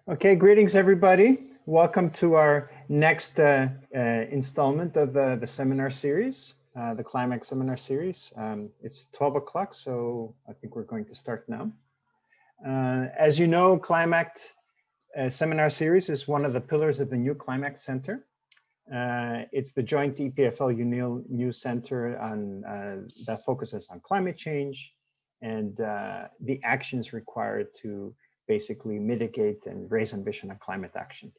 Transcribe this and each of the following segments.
Okay, greetings everybody. Welcome to our next installment of the seminar series, the CLIMACT seminar series. It's 12 o'clock, so I think we're going to start now. As you know, CLIMACT seminar series is one of the pillars of the new CLIMACT Center. It's the joint EPFL new center on, that focuses on climate change and the actions required to basically mitigate and raise ambition on climate action.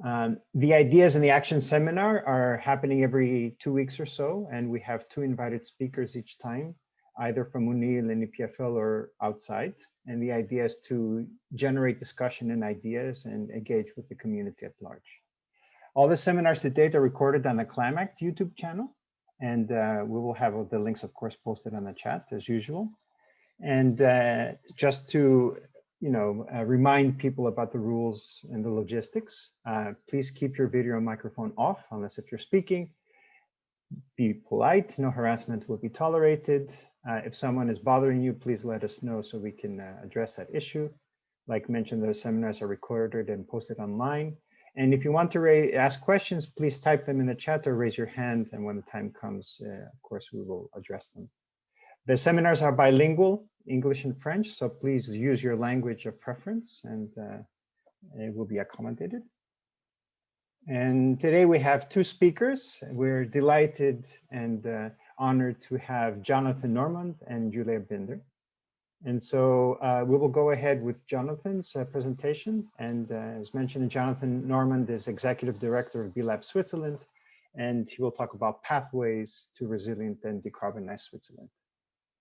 The ideas in the action seminar are happening every 2 weeks or so, and we have 2 invited speakers each time, either from UNIL and EPFL or outside. And the idea is to generate discussion and ideas and engage with the community at large. All the seminars to date are recorded on the CLIMACT YouTube channel, and we will have the links, of course, posted on the chat as usual. And just to remind people about the rules and the logistics. Please keep your video and microphone off unless if you're speaking. Be polite, no harassment will be tolerated. If someone is bothering you, please let us know so we can address that issue. Like mentioned, those seminars are recorded and posted online. And if you want to ask questions, please type them in the chat or raise your hand. And when the time comes, of course, we will address them. The seminars are bilingual, English and French, so please use your language of preference and it will be accommodated. And today we have 2 speakers. We're delighted and honored to have Jonathan Normand and Julia Binder. And so we will go ahead with Jonathan's presentation. And as mentioned, Jonathan Normand is Executive Director of BLab Switzerland, and he will talk about pathways to resilient and decarbonized Switzerland.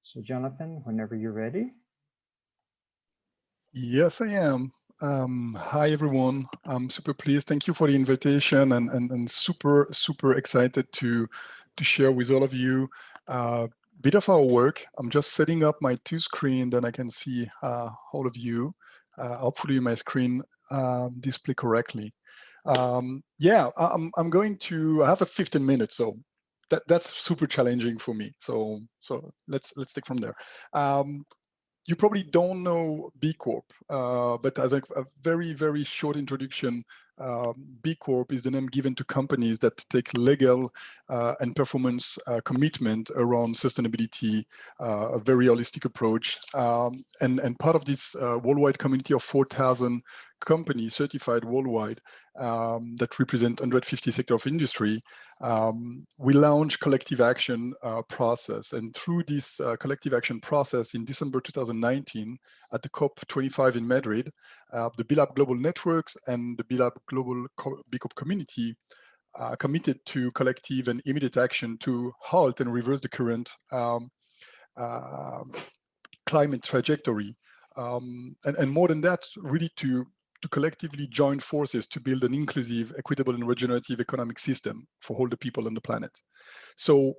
So Jonathan, whenever you're ready. Yes, I am. Hi, everyone. I'm super pleased. Thank you for the invitation and super excited to share with all of you a bit of our work. I'm just setting up my 2 screens, then I can see all of you. Hopefully my screen display correctly. Yeah, I'm going to have a 15 minutes, so that's super challenging for me. So let's take from there. You probably don't know B Corp, but as a very short introduction, B Corp is the name given to companies that take legal and performance commitment around sustainability, a very holistic approach. And part of this worldwide community of 4,000 companies certified worldwide that represent 150 sectors of industry, we launch collective action process. And through this collective action process in December 2019 at the COP25 in Madrid, the BLab Global Networks and the BLab Global B Corp community committed to collective and immediate action to halt and reverse the current climate trajectory. And more than that, really to collectively join forces to build an inclusive, equitable, and regenerative economic system for all the people on the planet. So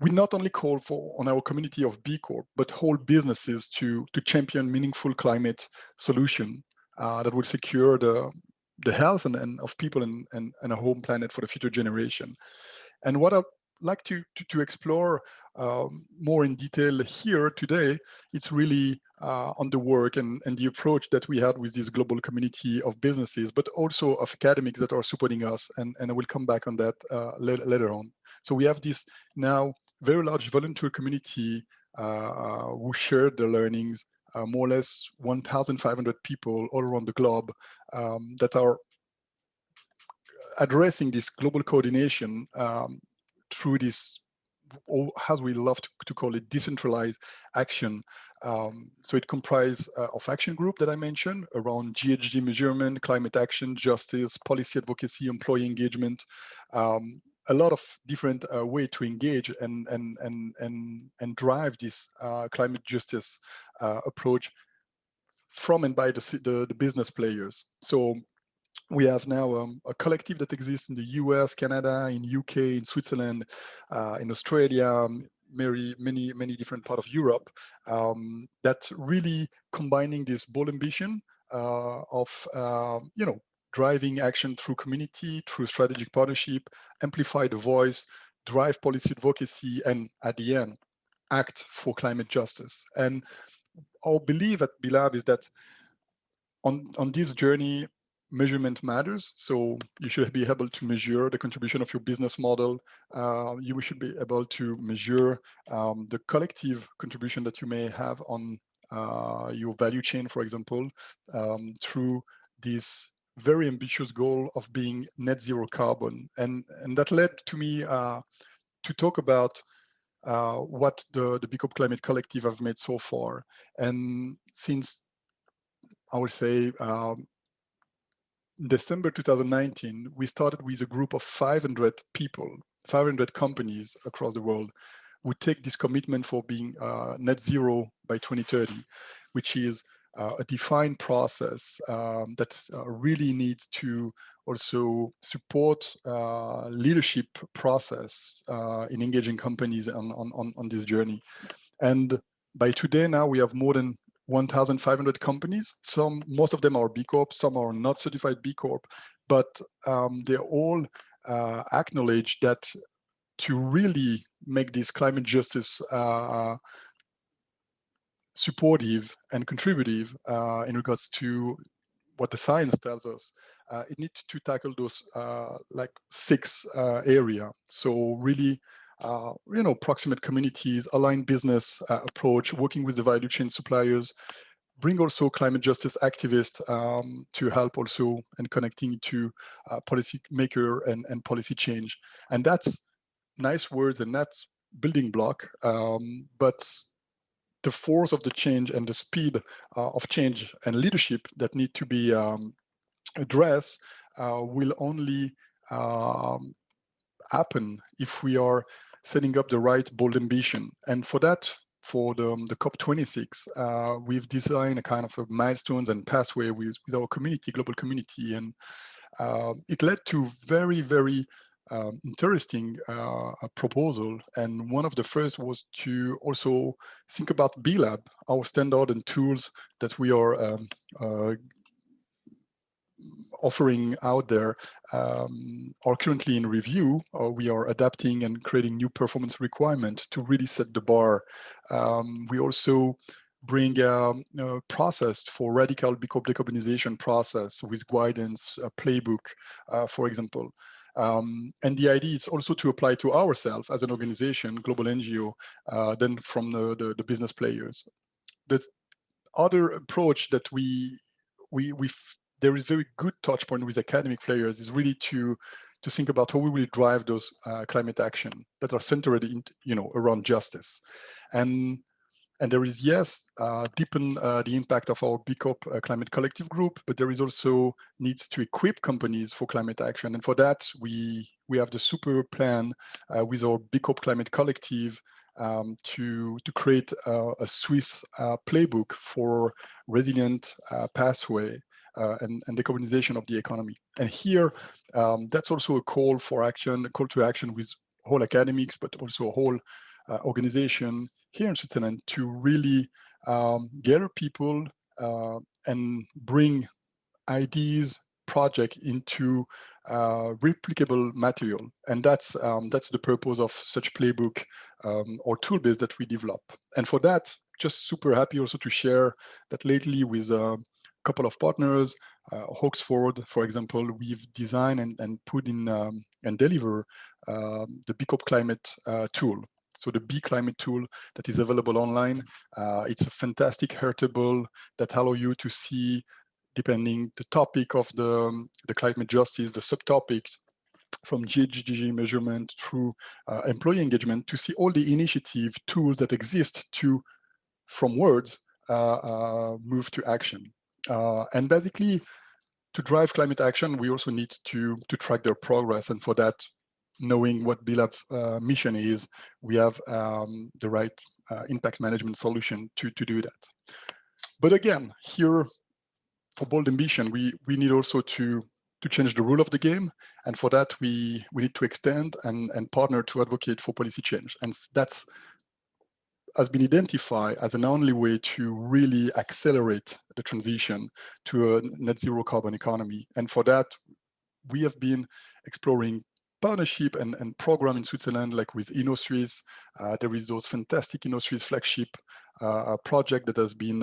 we not only call for on our community of B Corp, but whole businesses to champion meaningful climate solution that will secure the health and of people and a home planet for the future generation. And what I'd like to explore more in detail here today, it's really on the work and the approach that we had with this global community of businesses, but also of academics that are supporting us. And I will come back on that later on. So we have this now very large volunteer community who shared their learnings, more or less 1,500 people all around the globe that are addressing this global coordination through this, or as we love to call it, decentralized action. So it comprises of action group that I mentioned around GHG measurement, climate action, justice, policy advocacy, employee engagement, a lot of different way to engage and drive this climate justice approach from and by the business players. So we have now a collective that exists in the US, Canada, in UK, in Switzerland, in Australia, many different parts of Europe, that really combining this bold ambition of driving action through community, through strategic partnership, amplify the voice, drive policy advocacy, and at the end, act for climate justice. And our belief at BLab is that on this journey, measurement matters. So you should be able to measure the contribution of your business model. You should be able to measure the collective contribution that you may have on your value chain, for example, through this very ambitious goal of being net zero carbon. And that led to me to talk about what the B Corp Climate Collective have made so far. And since, I would say, December 2019, we started with a group of 500 people, 500 companies across the world who take this commitment for being net zero by 2030, which is a defined process that really needs to also support leadership process in engaging companies on this journey. And by today now, we have more than 1,500 companies. Most of them are B Corp, some are not certified B Corp, but they all acknowledge that to really make this climate justice supportive and contributive in regards to what the science tells us, it needs to tackle those like 6 area. So really, proximate communities, aligned business approach, working with the value chain suppliers, bring also climate justice activists to help also and connecting to policy maker and policy change. And that's nice words and that's building block, but the force of the change and the speed of change and leadership that need to be addressed will only happen if we are setting up the right bold ambition. And for that, for the COP26, we've designed a kind of a milestones and pathway with our community, global community. And it led to very, very interesting proposal. And one of the first was to also think about B-Lab, our standard and tools that we are offering out there are currently in review. We are adapting and creating new performance requirement to really set the bar. We also bring a process for radical B Corp decarbonization process with guidance, a playbook, for example. And the idea is also to apply to ourselves as an organization, global NGO, then from the business players. The other approach that there is very good touch point with academic players is really to think about how we will drive those climate action that are centered in, around justice. And there is, yes, deepen the impact of our B Corp Climate Collective group, but there is also needs to equip companies for climate action. And for that, we have the super plan with our B Corp Climate Collective to create a Swiss playbook for resilient pathway and decarbonization of the economy. And here, that's also a call for action, a call to action with whole academics, but also a whole organization here in Switzerland to really gather people and bring ideas, project into replicable material. And that's the purpose of such playbook or tool base that we develop. And for that, just super happy also to share that lately with a couple of partners, Hawksford, for example, we've designed and put in and deliver the B Corp Climate tool. So the B Climate tool that is available online, it's a fantastic heartable that allow you to see, depending the topic of the climate justice, the subtopic, from GHG measurement through employee engagement, to see all the initiative tools that exist to, from words, move to action. And basically, to drive climate action, we also need to track their progress. And for that, knowing what B-Lab mission is, we have the right impact management solution to do that. But again, here, for bold ambition, we need also to change the rule of the game. And for that, we need to extend and partner to advocate for policy change. And that's has been identified as an only way to really accelerate the transition to a net zero carbon economy. And for that, we have been exploring partnership and program in Switzerland, like with InnoSwiss. There is those fantastic InnoSwiss flagship project that has been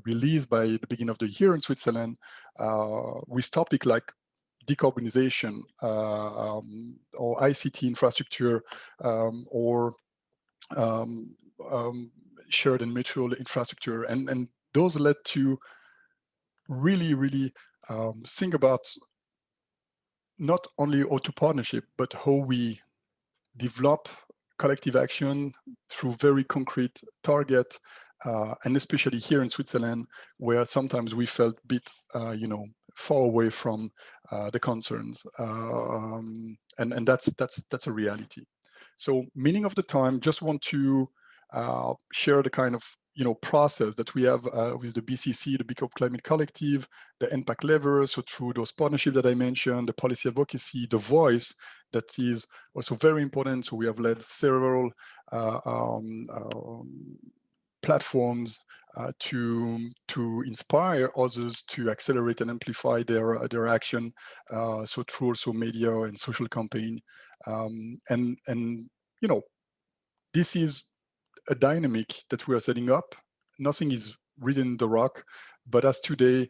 released by the beginning of the year in Switzerland, with topic like decarbonization or ICT infrastructure or shared and mutual infrastructure, and those led to really think about not only O2 partnership, but how we develop collective action through very concrete target, and especially here in Switzerland, where sometimes we felt a bit, far away from the concerns, and that's a reality. So, meaning of the time, just want to share the kind of process that we have with the BCC, the Big Corp Climate Collective, the impact lever. So through those partnerships that I mentioned, the policy advocacy, the voice, that is also very important. So we have led several platforms to inspire others to accelerate and amplify their action. So through also media and social campaign, and this is a dynamic that we are setting up. Nothing is written in the rock, but as today,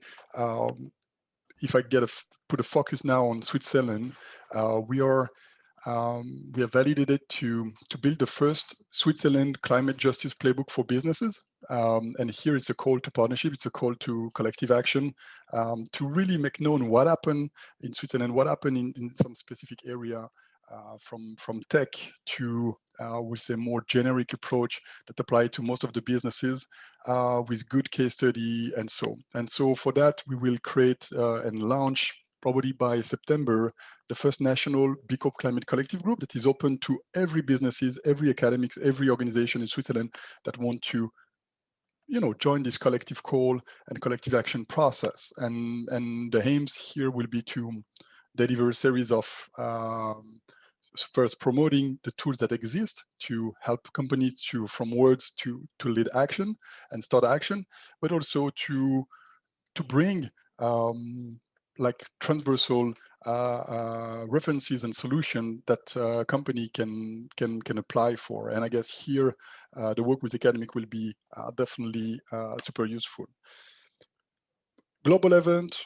if I put a focus now on Switzerland, we have validated to build the first Switzerland climate justice playbook for businesses. And here it's a call to partnership, it's a call to collective action, to really make known what happened in Switzerland, what happened in some specific area, from tech to we say more generic approach that apply to most of the businesses, with good case study and so. And so for that, we will create and launch probably by September the first national Big Corp Climate Collective group that is open to every businesses, every academics, every organization in Switzerland that want to join this collective call and collective action process. And the aims here will be to deliver a series of first promoting the tools that exist to help companies from words to lead action and start action, but also to bring like transversal references and solution that a company can apply for. And I guess here the work with academic will be definitely super useful. Global event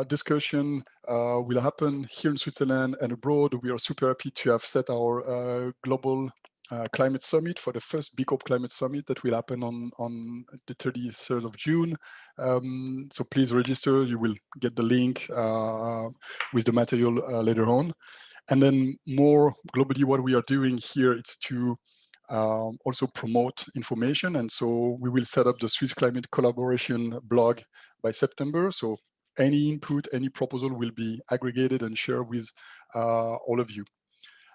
discussion will happen here in Switzerland and abroad. We are super happy to have set our global climate summit for the first Big Corp Climate Summit that will happen on the 33rd of June. So please register. You will get the link with the material later on. And then more globally, what we are doing here is to also promote information. And so we will set up the Swiss Climate Collaboration blog by September. So any input, any proposal will be aggregated and shared with all of you.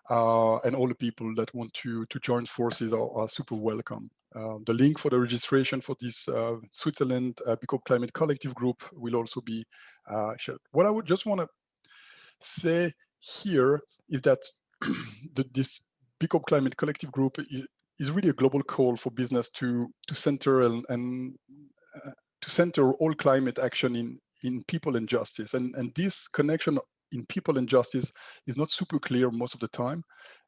And all the people that want to join forces are super welcome. The link for the registration for this Switzerland Big Corp Climate Collective group will also be shared. What I would just want to say here is that this Big Corp Climate Collective group is really a global call for business to center and to center all climate action in people and justice. And this connection in people and justice is not super clear most of the time.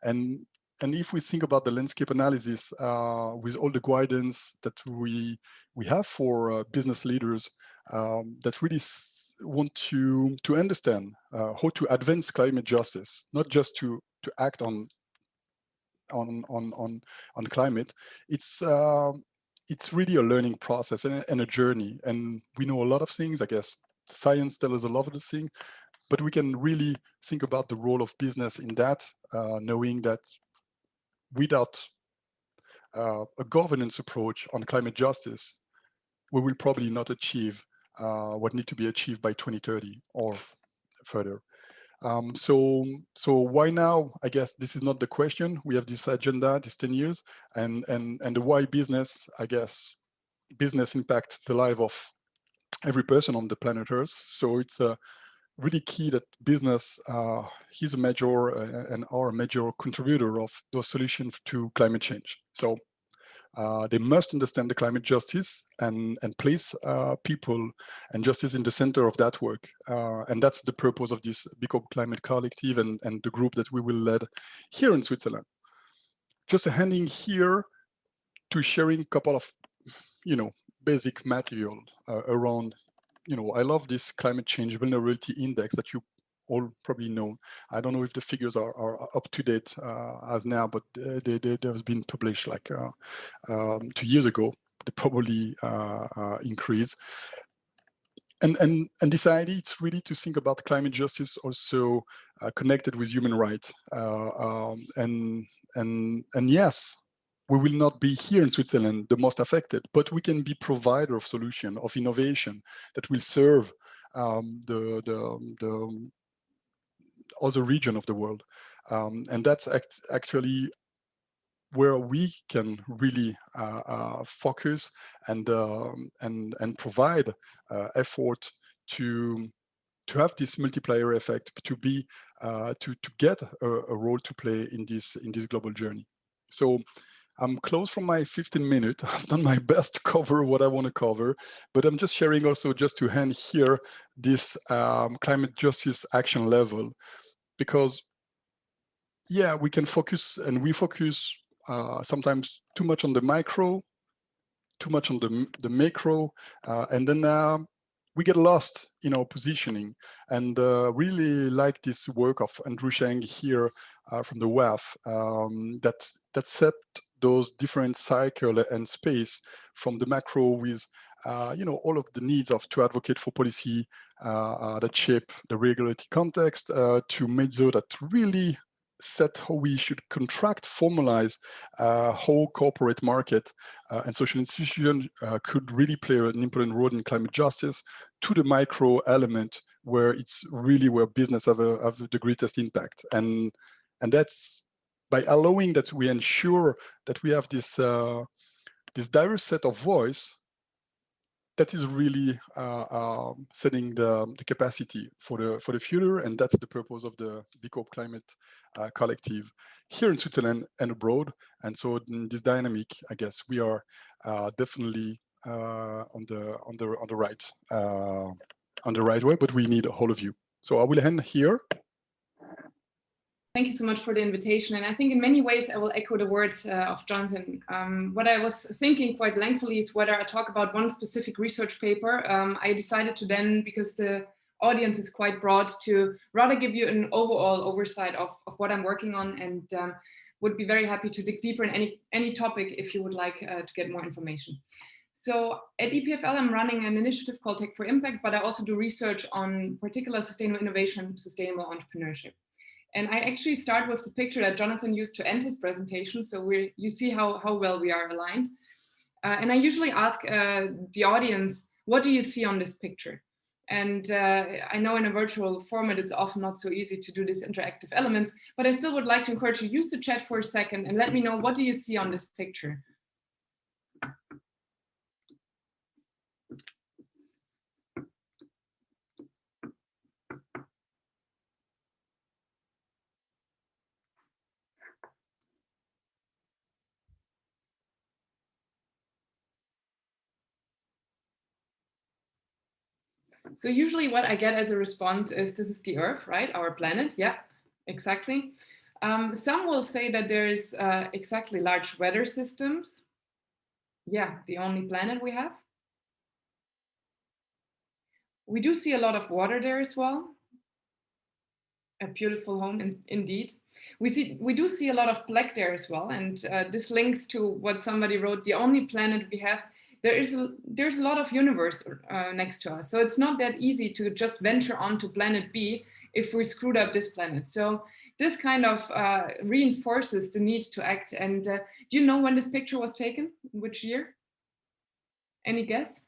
And if we think about the landscape analysis with all the guidance that we have for business leaders that really want to understand how to advance climate justice, not just to act on climate, it's really a learning process and a journey. And we know a lot of things, I guess. Science tells us a lot of the things, but we can really think about the role of business in that, knowing that without a governance approach on climate justice, we will probably not achieve what needs to be achieved by 2030 or further. So why now? I guess this is not the question. We have this agenda, this 10 years, and the why business, I guess, business impact the life of every person on the planet Earth. So it's really key that business is a major and are a major contributor of those solutions to climate change. So They must understand the climate justice and place people and justice in the center of that work. And that's the purpose of this B Corp Climate Collective and the group that we will lead here in Switzerland. Just a handing here to sharing a couple of, basic material around, I love this climate change vulnerability index that you all probably know. I don't know if the figures are up to date as now, but they have been published like 2 years ago. They probably increase. And this idea, it's really to think about climate justice also connected with human rights. And yes, we will not be here in Switzerland the most affected, but we can be provider of solution, of innovation that will serve the other region of the world. And that's actually where we can really focus and provide effort to have this multiplier effect, to be to get a role to play in this global journey. So I'm close from my 15 minutes. I've done my best to cover what I want to cover, but I'm just sharing also just to hand here this climate justice action level, because yeah, we can focus, and we focus sometimes too much on the micro, too much on the macro, and then we get lost in our positioning. And really like this work of Andrew Sheng here from the WEF that set those different cycle and space from the macro with all of the needs to advocate for policy that shape the regulatory context, to measure that really set how we should contract, formalize how corporate market and social institutions could really play an important role in climate justice, to the micro element where it's really where business have the greatest impact. And that's by allowing that we ensure that we have this this diverse set of voice that is really setting the capacity for the future. And that's the purpose of the B Corp Climate Collective here in Switzerland and abroad. And so in this dynamic, I guess we are definitely on the right way, but we need all of you. So I will end here. Thank you so much for the invitation. And I think in many ways, I will echo the words of Jonathan. What I was thinking quite lengthily is whether I talk about one specific research paper. I decided to then, because the audience is quite broad, to rather give you an overall oversight of what I'm working on, and would be very happy to dig deeper in any topic if you would like to get more information. So at EPFL, I'm running an initiative called Tech for Impact, but I also do research on particular sustainable innovation, sustainable entrepreneurship. And I actually start with the picture that Jonathan used to end his presentation. So you see how well we are aligned. And I usually ask the audience, what do you see on this picture? And I know in a virtual format, it's often not so easy to do these interactive elements, but I still would like to encourage you to use the chat for a second and let me know, what do you see on this picture? So usually what I get as a response is, this is the Earth, right? Our planet. Yeah, exactly. Some will say that there's exactly large weather systems. Yeah, the only planet we have. We do see a lot of water there as well. A beautiful home, indeed. We do see a lot of black there as well. And this links to what somebody wrote, the only planet we have. There's a lot of universe next to us. So it's not that easy to just venture onto planet B if we screwed up this planet. So this kind of reinforces the need to act. And do you know when this picture was taken? Which year? Any guess?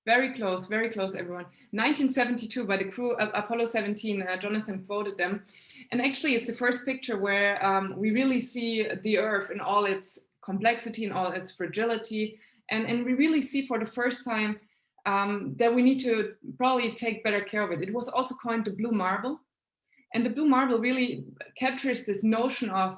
Very close, everyone. 1972 by the crew of Apollo 17, Jonathan quoted them. And actually it's the first picture where we really see the Earth in all its complexity and all its fragility. And we really see for the first time that we need to probably take better care of it. It was also coined the blue marble. And the blue marble really captures this notion of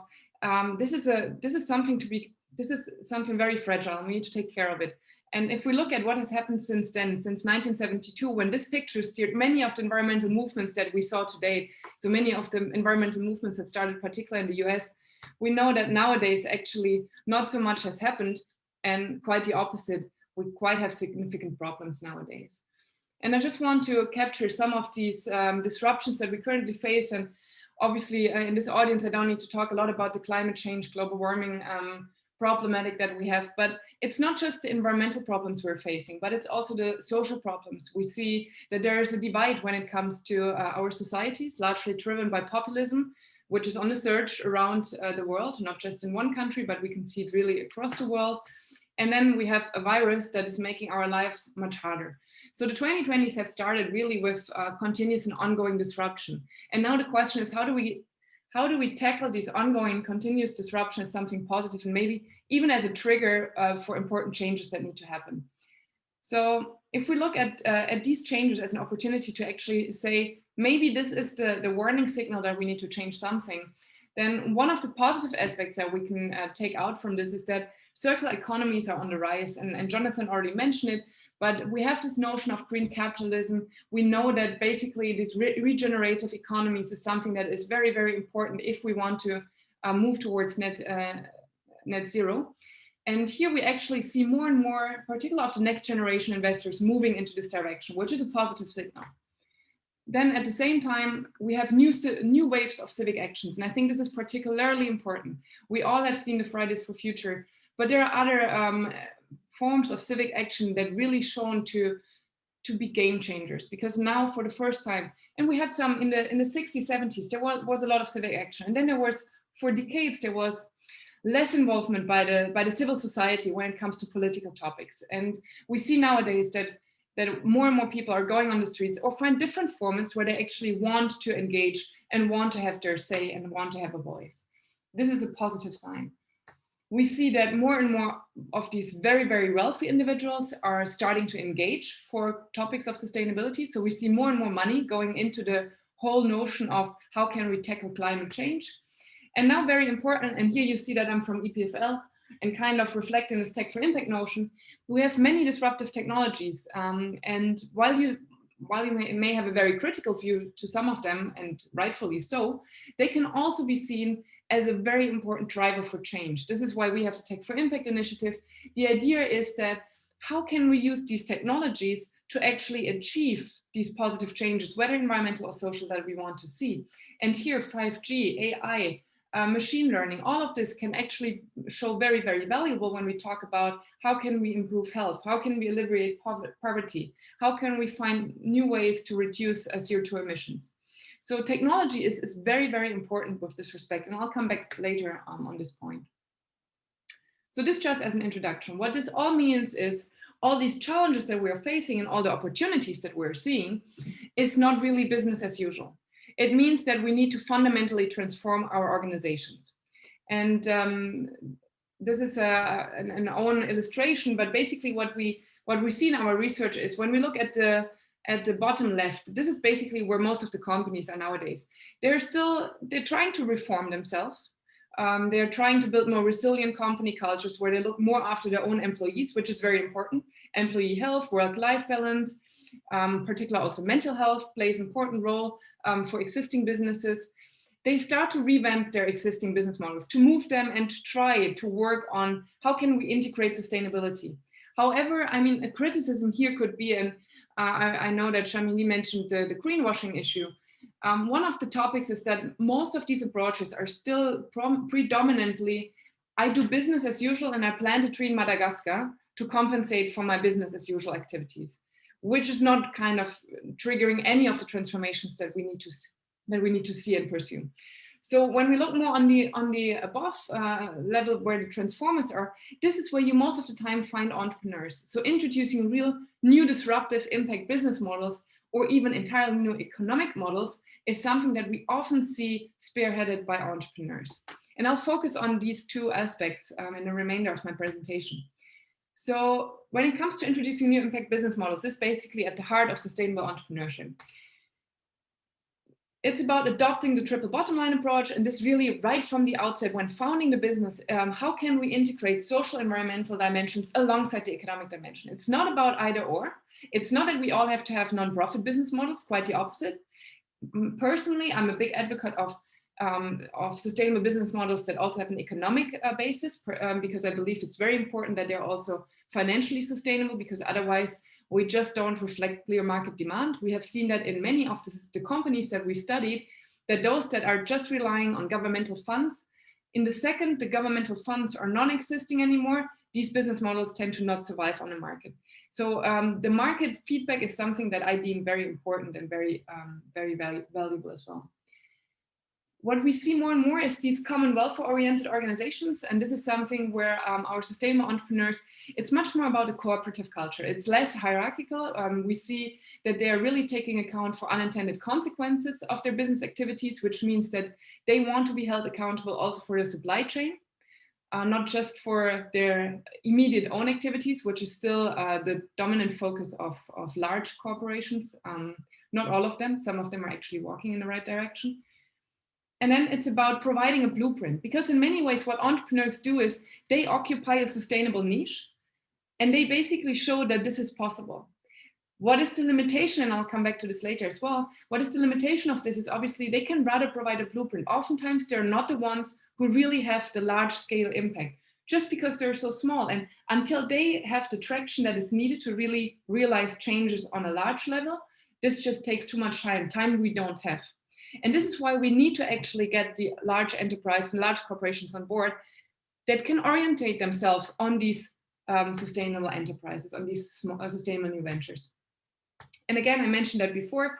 this is something very fragile, and we need to take care of it. And if we look at what has happened since then, since 1972, when this picture steered many of the environmental movements that we saw today, so many of the environmental movements that started particularly in the US, we know that nowadays actually not so much has happened, and quite the opposite. We quite have significant problems nowadays. And I just want to capture some of these disruptions that we currently face. And obviously in this audience, I don't need to talk a lot about the climate change, global warming problematic that we have, but it's not just the environmental problems we're facing, but it's also the social problems. We see that there is a divide when it comes to our societies, largely driven by populism, which is on the surge around the world, not just in one country, but we can see it really across the world. And then we have a virus that is making our lives much harder. So the 2020s have started really with continuous and ongoing disruption. And now the question is, how do we tackle these ongoing continuous disruption as something positive, and maybe even as a trigger for important changes that need to happen? So if we look at these changes as an opportunity to actually say, maybe this is the warning signal that we need to change something, then one of the positive aspects that we can take out from this is that circular economies are on the rise, and Jonathan already mentioned it, but we have this notion of green capitalism. We know that basically this regenerative economies is something that is very, very important if we want to move towards net zero. And here we actually see more and more, particularly of the next generation investors, moving into this direction, which is a positive signal. Then at the same time, we have new waves of civic actions. And I think this is particularly important. We all have seen the Fridays for Future, but there are other forms of civic action that really shown to be game changers, because now for the first time, and we had some in the 60s, 70s, there was a lot of civic action. And then there was, for decades, there was less involvement by the civil society when it comes to political topics. And we see nowadays that more and more people are going on the streets or find different formats where they actually want to engage and want to have their say and want to have a voice. This is a positive sign. We see that more and more of these very, very wealthy individuals are starting to engage for topics of sustainability. So we see more and more money going into the whole notion of how can we tackle climate change. And now very important, and here you see that I'm from EPFL, and kind of reflecting this tech for impact notion, we have many disruptive technologies. And while you may have a very critical view to some of them, and rightfully so, they can also be seen as a very important driver for change. This is why we have the Tech for Impact initiative. The idea is that how can we use these technologies to actually achieve these positive changes, whether environmental or social, that we want to see. And here 5G, AI, machine learning, all of this can actually show very, very valuable when we talk about how can we improve health, how can we alleviate poverty, how can we find new ways to reduce CO2 emissions. So technology is very, very important with this respect, and I'll come back later on this point. So this just as an introduction. What this all means is all these challenges that we're facing and all the opportunities that we're seeing is not really business as usual. It means that we need to fundamentally transform our organizations. And this is an own illustration, but basically what we see in our research is when we look at the bottom left, this is basically where most of the companies are nowadays. They're trying to reform themselves. They're trying to build more resilient company cultures where they look more after their own employees, which is very important. Employee health, work-life balance, particularly also mental health plays an important role for existing businesses. They start to revamp their existing business models, to move them and to try to work on how can we integrate sustainability. However, I mean, a criticism here could be, and I know that Shamini mentioned the greenwashing issue. One of the topics is that most of these approaches are still predominantly, I do business as usual and I plant a tree in Madagascar to compensate for my business as usual activities, which is not kind of triggering any of the transformations that we need to see and pursue. So when we look more on the above level where the transformers are, this is where you most of the time find entrepreneurs. So introducing real new disruptive impact business models or even entirely new economic models is something that we often see spearheaded by entrepreneurs. And I'll focus on these two aspects in the remainder of my presentation. So when it comes to introducing new impact business models, this is basically at the heart of sustainable entrepreneurship. It's about adopting the triple bottom line approach, and this really right from the outset when founding the business, how can we integrate social environmental dimensions alongside the economic dimension? It's not about either or. It's not that we all have to have non-profit business models, quite the opposite. Personally, I'm a big advocate of sustainable business models that also have an economic basis, because I believe it's very important that they're also financially sustainable, because otherwise we just don't reflect clear market demand. We have seen that in many of the companies that we studied, that those that are just relying on governmental funds, in the second the governmental funds are non-existing anymore, these business models tend to not survive on the market. So the market feedback is something that I deem very important and very valuable as well. What we see more and more is these common welfare-oriented organizations, and this is something where our sustainable entrepreneurs, it's much more about a cooperative culture. It's less hierarchical. We see that they are really taking account for unintended consequences of their business activities, which means that they want to be held accountable also for the supply chain, not just for their immediate own activities, which is still the dominant focus of large corporations. Not all of them, some of them are actually walking in the right direction. And then it's about providing a blueprint, because in many ways what entrepreneurs do is they occupy a sustainable niche and they basically show that this is possible. What is the limitation? And I'll come back to this later as well. What is the limitation of this is obviously they can rather provide a blueprint. Oftentimes they're not the ones who really have the large scale impact, just because they're so small. And until they have the traction that is needed to really realize changes on a large level, this just takes too much time we don't have. And this is why we need to actually get the large enterprise and large corporations on board that can orientate themselves on these sustainable enterprises, on these sustainable new ventures. And again, I mentioned that before,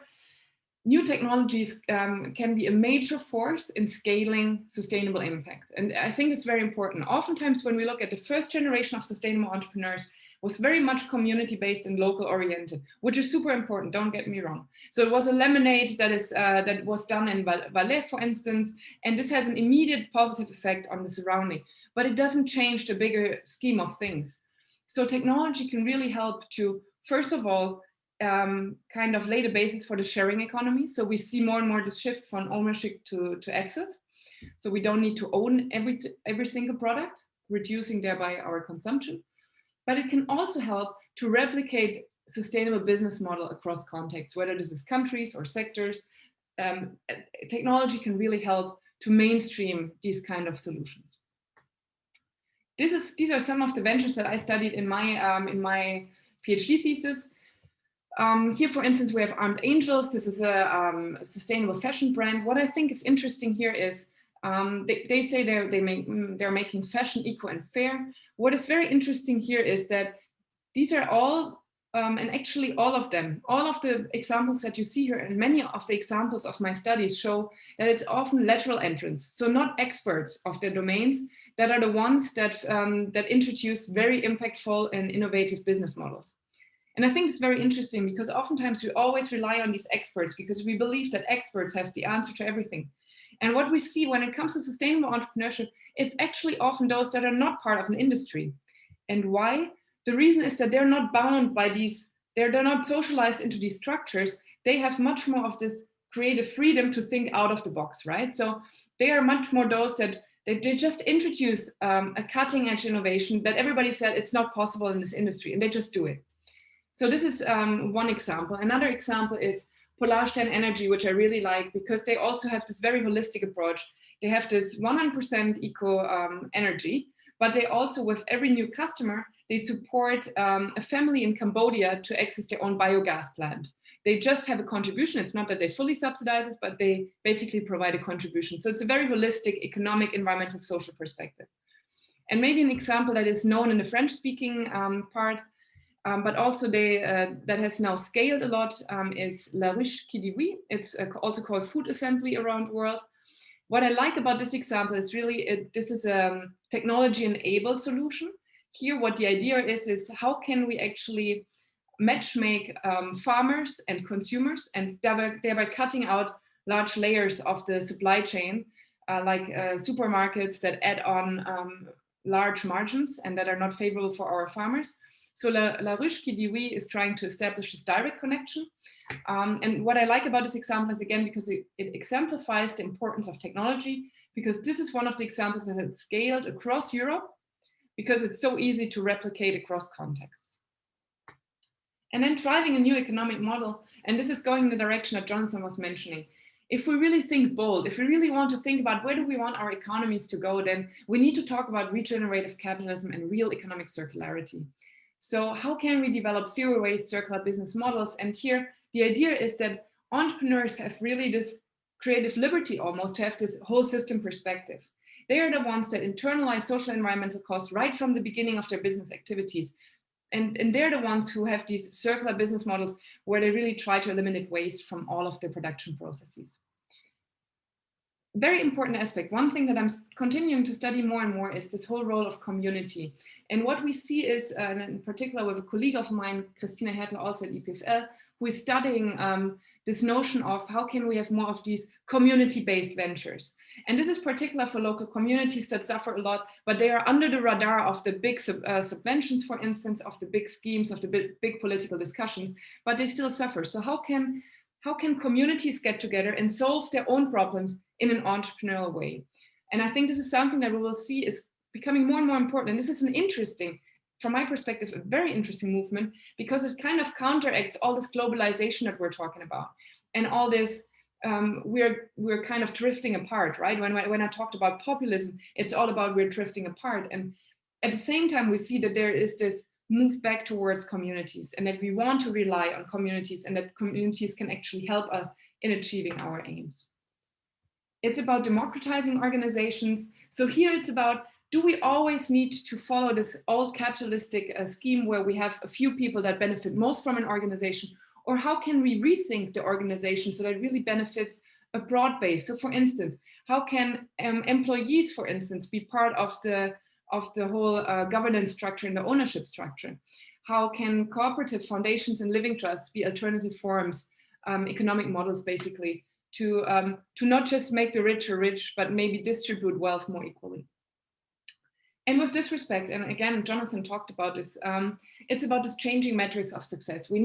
new technologies can be a major force in scaling sustainable impact. And I think it's very important. Oftentimes when we look at the first generation of sustainable entrepreneurs, was very much community-based and local-oriented, which is super important, don't get me wrong. So it was a lemonade that was done in Valais, for instance, and this has an immediate positive effect on the surrounding, but it doesn't change the bigger scheme of things. So technology can really help to, first of all, kind of lay the basis for the sharing economy. So we see more and more the shift from ownership to access. So we don't need to own every single product, reducing thereby our consumption. But it can also help to replicate sustainable business model across contexts, whether this is countries or sectors. Technology can really help to mainstream these kind of solutions. These are some of the ventures that I studied in my PhD thesis. Here, for instance, we have Armed Angels. This is a sustainable fashion brand. What I think is interesting here is they say they're making fashion eco and fair. What is very interesting here is that these are all, and actually all of the examples that you see here, and many of the examples of my studies show that it's often lateral entrants, so not experts of their domains, that are the ones that introduce very impactful and innovative business models. And I think it's very interesting because oftentimes we always rely on these experts because we believe that experts have the answer to everything. And what we see when it comes to sustainable entrepreneurship, it's actually often those that are not part of an industry. And why? The reason is that they're not bound by these, they're not socialized into these structures. They have much more of this creative freedom to think out of the box, right? So they are much more those that they just introduce a cutting edge innovation that everybody said it's not possible in this industry, and they just do it. So this is one example. Another example is Polarstern Energy, which I really like because they also have this very holistic approach. They have this 100% eco energy, but they also, with every new customer, they support a family in Cambodia to access their own biogas plant. They just have a contribution. It's not that they fully subsidize it, but they basically provide a contribution. So it's a very holistic economic, environmental, social perspective. And maybe an example that is known in the French-speaking part, but also that has now scaled a lot is La Ruche qui dit oui. It's also called food assembly around the world. What I like about this example is really, this is a technology-enabled solution. Here, what the idea is how can we actually matchmake farmers and consumers, and thereby cutting out large layers of the supply chain, like supermarkets that add on large margins and that are not favorable for our farmers. So La Ruche Kidiwi is trying to establish this direct connection. And what I like about this example is, again, because it exemplifies the importance of technology, because this is one of the examples that has scaled across Europe, because it's so easy to replicate across contexts. And then driving a new economic model, and this is going in the direction that Jonathan was mentioning. If we really think bold, if we really want to think about where do we want our economies to go, then we need to talk about regenerative capitalism and real economic circularity. So how can we develop zero waste circular business models? And here, the idea is that entrepreneurs have really this creative liberty almost to have this whole system perspective. They are the ones that internalize social and environmental costs right from the beginning of their business activities. And they're the ones who have these circular business models where they really try to eliminate waste from all of the production processes. Very important aspect. One thing that I'm continuing to study more and more is this whole role of community. And what we see is, in particular with a colleague of mine, Christina Hertler, also at EPFL, who is studying this notion of how can we have more of these community-based ventures. And this is particular for local communities that suffer a lot, but they are under the radar of the big subventions, for instance, of the big schemes, of the big political discussions, but they still suffer. So how can communities get together and solve their own problems in an entrepreneurial way? And I think this is something that we will see is becoming more and more important. And this is an interesting, from my perspective, a very interesting movement, because it kind of counteracts all this globalization that we're talking about. And all this, we're kind of drifting apart, right? When I talked about populism, it's all about we're drifting apart. And at the same time, we see that there is this move back towards communities, and that we want to rely on communities, and that communities can actually help us in achieving our aims. It's about democratizing organizations. So here it's about, do we always need to follow this old capitalistic scheme where we have a few people that benefit most from an organization? Or how can we rethink the organization so that it really benefits a broad base? So for instance, how can employees, for instance, be part of the whole governance structure and the ownership structure? How can cooperative foundations and living trusts be alternative forms, economic models, basically, to not just make the rich rich, but maybe distribute wealth more equally? And with this respect, and again, Jonathan talked about this, it's about this changing metrics of success. We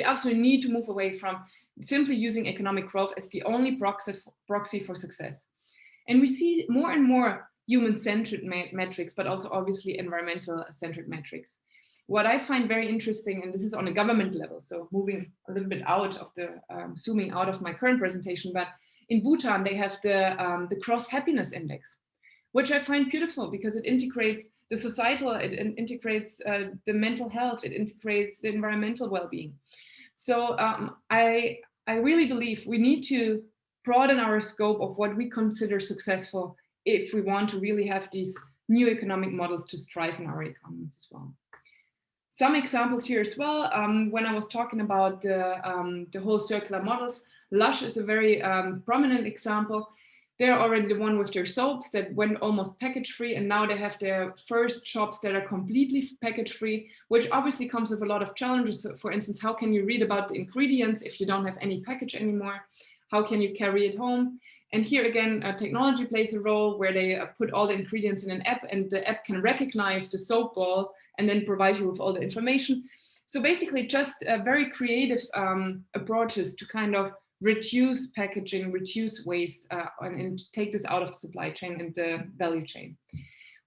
absolutely need to move away from simply using economic growth as the only proxy for success. And we see more and more human-centered metrics, but also obviously environmental-centered metrics. What I find very interesting, and this is on a government level, so moving a little bit out of the, zooming out of my current presentation, but in Bhutan, they have the Cross Happiness Index, which I find beautiful because it integrates the societal, it integrates the mental health, it integrates the environmental well-being. So I really believe we need to broaden our scope of what we consider successful if we want to really have these new economic models to strive in our economies as well. Some examples here as well. When I was talking about the whole circular models, Lush is a very prominent example. They're already the one with their soaps that went almost package free, and now they have their first shops that are completely package free, which obviously comes with a lot of challenges. So for instance, how can you read about the ingredients if you don't have any package anymore? How can you carry it home? And here again, technology plays a role where they put all the ingredients in an app, and the app can recognize the soap ball and then provide you with all the information. So basically just very creative approaches to kind of reduce packaging, reduce waste, and take this out of the supply chain and the value chain.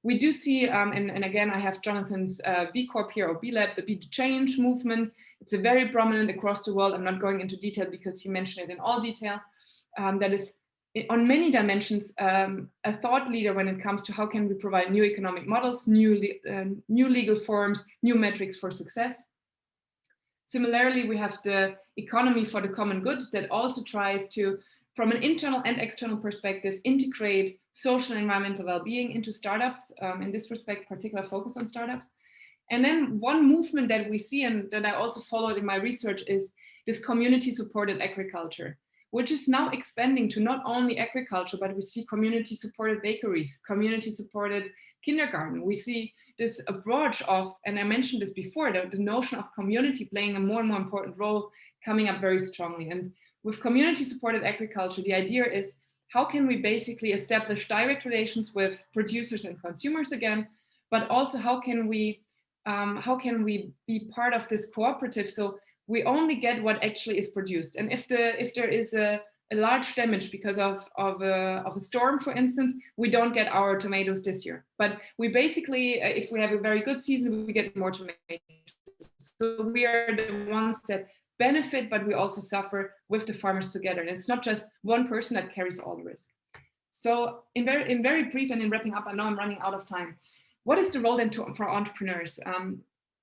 We do see, and again, I have Jonathan's B Corp here, or B Lab, the Be the Change movement. It's a very prominent across the world. I'm not going into detail because he mentioned it in all detail. That is on many dimensions a thought leader when it comes to how can we provide new economic models, new legal forms, new metrics for success. Similarly, we have the economy for the common good that also tries to, from an internal and external perspective, integrate social and environmental well-being into startups. In this respect, particular focus on startups. And then one movement that we see and that I also followed in my research is this community-supported agriculture, which is now expanding to not only agriculture, but we see community-supported bakeries, community-supported kindergarten. We see this approach of, and I mentioned this before, the notion of community playing a more and more important role coming up very strongly. And with community-supported agriculture, the idea is, how can we basically establish direct relations with producers and consumers again, but also how can we be part of this cooperative so we only get what actually is produced. And if there is a large damage because of a storm, for instance, we don't get our tomatoes this year. But we basically, if we have a very good season, we get more tomatoes. So we are the ones that benefit, but we also suffer with the farmers together. And it's not just one person that carries all the risk. So in very brief, and in wrapping up, I know I'm running out of time. What is the role then for entrepreneurs?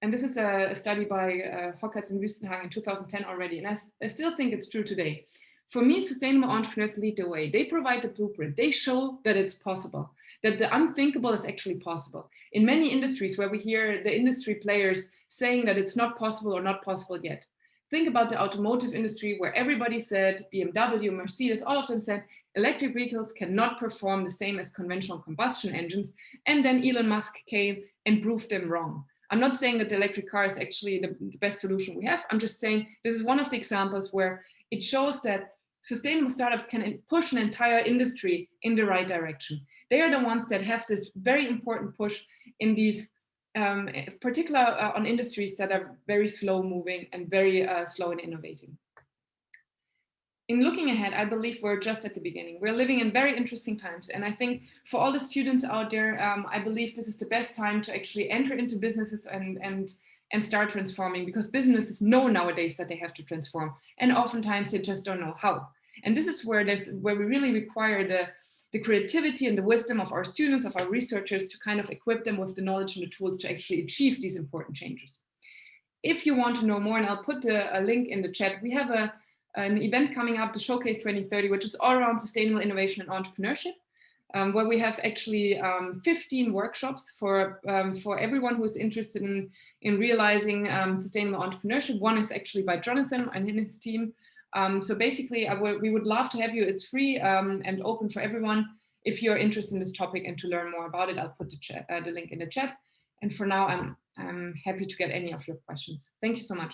And this is a study by Hockerts and Wüstenhagen in 2010 already, and I still think it's true today. For me, sustainable entrepreneurs lead the way. They provide the blueprint. They show that it's possible, that the unthinkable is actually possible. In many industries where we hear the industry players saying that it's not possible or not possible yet. Think about the automotive industry where everybody said, BMW, Mercedes, all of them said, electric vehicles cannot perform the same as conventional combustion engines. And then Elon Musk came and proved them wrong. I'm not saying that the electric car is actually the best solution we have. I'm just saying this is one of the examples where it shows that sustainable startups can push an entire industry in the right direction. They are the ones that have this very important push in these, particularly on industries that are very slow moving and very slow in innovating. In looking ahead, I believe we're just at the beginning. We're living in very interesting times. And I think for all the students out there, I believe this is the best time to actually enter into businesses and start transforming, because businesses know nowadays that they have to transform. And oftentimes they just don't know how. And this is where we really require the creativity and the wisdom of our students, of our researchers, to kind of equip them with the knowledge and the tools to actually achieve these important changes. If you want to know more, and I'll put a link in the chat, we have an event coming up, the Showcase 2030, which is all around sustainable innovation and entrepreneurship, where we have actually 15 workshops for everyone who is interested in realizing sustainable entrepreneurship. One is actually by Jonathan and his team. So basically, we would love to have you. It's free and open for everyone. If you're interested in this topic and to learn more about it, I'll put the link in the chat. And for now, I'm happy to get any of your questions. Thank you so much.